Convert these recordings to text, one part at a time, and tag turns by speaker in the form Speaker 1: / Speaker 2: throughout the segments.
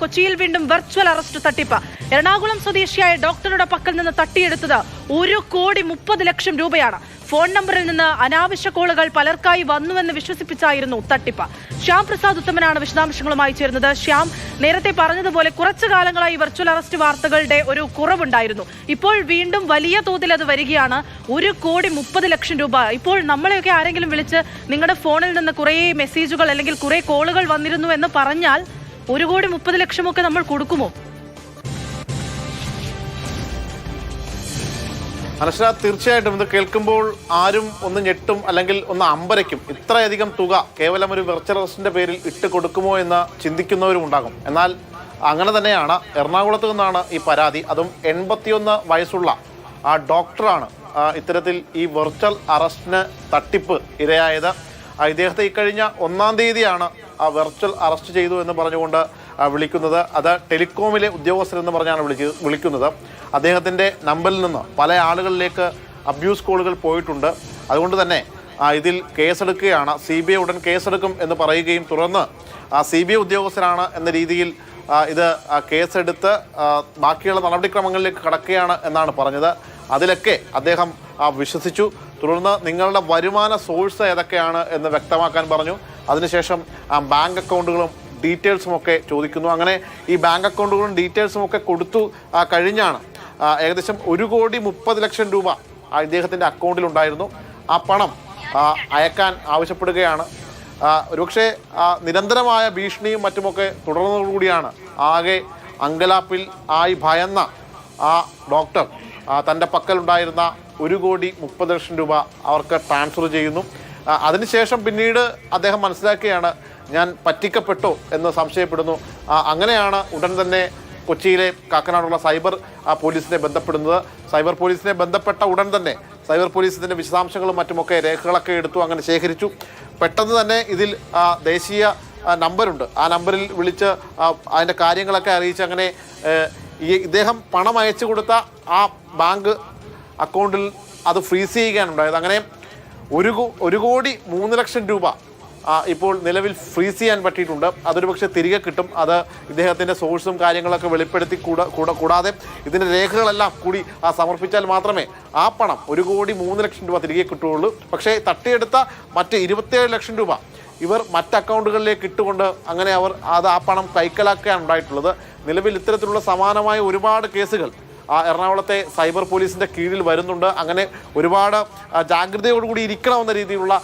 Speaker 1: കൊച്ചിയിൽ വീണ്ടും virtual arrest തട്ടിപ്പ്. എറണാകുളം സ്വദേശിയായ ഡോക്ടറുടെ പക്കൽ നിന്ന് തട്ടിയെടുത്തത് 1,30,00,000 രൂപയാണ്. ഫോൺ നമ്പറിൽ നിന്ന് അനാവശ്യ കോളുകൾ പലർക്കായി വന്നുവെന്ന് വിശ്വസിപ്പിച്ചായിരുന്നു തട്ടിപ്പ്. ശ്യാം പ്രസാദ് ഉത്തമനാണ് വിശദാംശങ്ങളുമായി ചേർന്നത്. ശ്യാം, നേരത്തെ പറഞ്ഞതുപോലെ കുറച്ചു കാലങ്ങളായി വെർച്വൽ അറസ്റ്റ് വാർത്തകളുടെ ഒരു കുറവുണ്ടായിരുന്നു. ഇപ്പോൾ വീണ്ടും വലിയ തോതിൽ അത് വരികയാണ്. 1,30,00,000 രൂപ. ഇപ്പോൾ നമ്മളെയൊക്കെ ആരെങ്കിലും വിളിച്ച് നിങ്ങളുടെ ഫോണിൽ നിന്ന് കുറേ മെസ്സേജുകൾ അല്ലെങ്കിൽ കുറേ കോളുകൾ വന്നിരുന്നു എന്ന് പറഞ്ഞാൽ 1,30,00,000 ഒക്കെ നമ്മൾ കൊടുക്കുമോ?
Speaker 2: അനശ്വര, തീർച്ചയായിട്ടും ഇത് കേൾക്കുമ്പോൾ ആരും ഒന്ന് ഞെട്ടും അല്ലെങ്കിൽ ഒന്ന് അമ്പരയ്ക്കും. ഇത്രയധികം തുക കേവലം ഒരു വെർച്വൽ അറസ്റ്റിന്റെ പേരിൽ ഇട്ട് കൊടുക്കുമോ എന്ന് ചിന്തിക്കുന്നവരും ഉണ്ടാകും. എന്നാൽ അങ്ങനെ തന്നെയാണ്. എറണാകുളത്ത് നിന്നാണ് ഈ പരാതി. അതും 81 വയസ്സുള്ള ആ ഡോക്ടറാണ് ഇത്തരത്തിൽ ഈ വെർച്വൽ അറസ്റ്റിന് തട്ടിപ്പ് ഇരയായത്. ഇദ്ദേഹത്തെ ഇക്കഴിഞ്ഞ 1-ാം തീയതിയാണ് വെർച്വൽ അറസ്റ്റ് ചെയ്തു എന്ന് പറഞ്ഞുകൊണ്ട് വിളിക്കുന്നത്. അത് ടെലികോമിലെ ഉദ്യോഗസ്ഥരെന്ന് പറഞ്ഞാണ് വിളിക്കുന്നത്. അദ്ദേഹത്തിൻ്റെ നമ്പറിൽ നിന്ന് പല ആളുകളിലേക്ക് അബ്യൂസ് കോളുകൾ പോയിട്ടുണ്ട്. അതുകൊണ്ട് തന്നെ ഇതിൽ കേസെടുക്കുകയാണ്. CBI ഉടൻ കേസെടുക്കും എന്ന് പറയുകയും തുടർന്ന് CBI ഉദ്യോഗസ്ഥരാണ് എന്ന രീതിയിൽ ഇത് കേസെടുത്ത് ബാക്കിയുള്ള നടപടിക്രമങ്ങളിലേക്ക് കടക്കുകയാണ് എന്നാണ് പറഞ്ഞത്. അതിലൊക്കെ അദ്ദേഹം വിശ്വസിച്ചു. തുടർന്ന് നിങ്ങളുടെ വരുമാന സോഴ്സ് ഏതൊക്കെയാണ് എന്ന് വ്യക്തമാക്കാൻ പറഞ്ഞു. അതിനുശേഷം ബാങ്ക് അക്കൗണ്ടുകളും ഡീറ്റെയിൽസുമൊക്കെ ചോദിക്കുന്നു. അങ്ങനെ ഈ ബാങ്ക് അക്കൗണ്ടുകളും ഡീറ്റെയിൽസും ഒക്കെ കൊടുത്തു കഴിഞ്ഞാണ് ഏകദേശം 1,30,00,000 രൂപ ഇദ്ദേഹത്തിൻ്റെ അക്കൗണ്ടിലുണ്ടായിരുന്നു. ആ പണം അയക്കാൻ ആവശ്യപ്പെടുകയാണ്. ഒരുപക്ഷെ നിരന്തരമായ ഭീഷണിയും മറ്റുമൊക്കെ തുടർന്നതോടുകൂടിയാണ് ആകെ അങ്കലാപ്പിൽ ആയി ഭയന്ന ആ ഡോക്ടർ തൻ്റെ പക്കലുണ്ടായിരുന്ന 1,30,00,000 രൂപ അവർക്ക് ട്രാൻസ്ഫർ ചെയ്യുന്നു. അതിനുശേഷം പിന്നീട് അദ്ദേഹം മനസ്സിലാക്കുകയാണ് ഞാൻ പറ്റിക്കപ്പെട്ടോ എന്ന് സംശയപ്പെടുന്നു. അങ്ങനെയാണ് ഉടൻ തന്നെ കൊച്ചിയിലെ കാക്കനാടുള്ള സൈബർ പോലീസിനെ ബന്ധപ്പെടുന്നത്. സൈബർ പോലീസിനെ ബന്ധപ്പെട്ട ഉടൻ തന്നെ സൈബർ പോലീസ് ഇതിൻ്റെ വിശദാംശങ്ങളും മറ്റുമൊക്കെ രേഖകളൊക്കെ എടുത്തു, അങ്ങനെ ശേഖരിച്ചു. പെട്ടെന്ന് തന്നെ ഇതിൽ ദേശീയ നമ്പറുണ്ട്. ആ നമ്പറിൽ വിളിച്ച് അതിൻ്റെ കാര്യങ്ങളൊക്കെ അറിയിച്ച് അങ്ങനെ ഇദ്ദേഹം പണം അയച്ചു കൊടുത്ത ആ ബാങ്ക് അക്കൗണ്ടിൽ അത് ഫ്രീസ് ചെയ്യുകയാണ് ഉണ്ടായത്. അങ്ങനെ 1,03,00,000 രൂപ ഇപ്പോൾ നിലവിൽ ഫ്രീസ് ചെയ്യാൻ പറ്റിയിട്ടുണ്ട്. അതൊരു പക്ഷേ തിരികെ കിട്ടും. അത് ഇദ്ദേഹത്തിൻ്റെ സോഴ്സും കാര്യങ്ങളൊക്കെ വെളിപ്പെടുത്തി കൂടാതെ ഇതിൻ്റെ രേഖകളെല്ലാം കൂടി സമർപ്പിച്ചാൽ മാത്രമേ ആ പണം 1,03,00,000 രൂപ തിരികെ കിട്ടുകയുള്ളൂ. പക്ഷേ തട്ടിയെടുത്ത മറ്റ് 27,00,000 രൂപ ഇവർ മറ്റ് അക്കൗണ്ടുകളിലേക്ക് ഇട്ടുകൊണ്ട് അങ്ങനെ അവർ ആ പണം കൈക്കലാക്കുകയാണ് ഉണ്ടായിട്ടുള്ളത്. നിലവിൽ ഇത്തരത്തിലുള്ള സമാനമായ ഒരുപാട് കേസുകൾ എറണാകുളത്തെ സൈബർ പോലീസിൻ്റെ കീഴിൽ വരുന്നുണ്ട്. അങ്ങനെ ഒരുപാട് ജാഗ്രതയോടുകൂടി ഇരിക്കണമെന്ന രീതിയിലുള്ള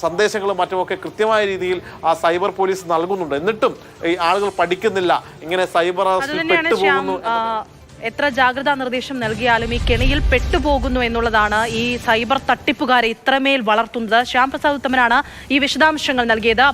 Speaker 2: സന്ദേശങ്ങളും മറ്റുമൊക്കെ കൃത്യമായ രീതിയിൽ സൈബർ പോലീസ് നൽകുന്നുണ്ട്. എന്നിട്ടും ഈ ആളുകൾ പഠിക്കുന്നില്ല, ഇങ്ങനെ സൈബർ പെട്ടുപോകുന്നു.
Speaker 1: എത്ര ജാഗ്രതാ നിർദ്ദേശം നൽകിയാലും ഈ കെണിയിൽ പെട്ടുപോകുന്നു എന്നുള്ളതാണ് ഈ സൈബർ തട്ടിപ്പുകാരെ ഇത്രമേൽ വളർത്തുന്നത്. ശ്യാം പ്രസാദ് ഉത്തമനാണ് ഈ വിശദാംശങ്ങൾ നൽകിയത്.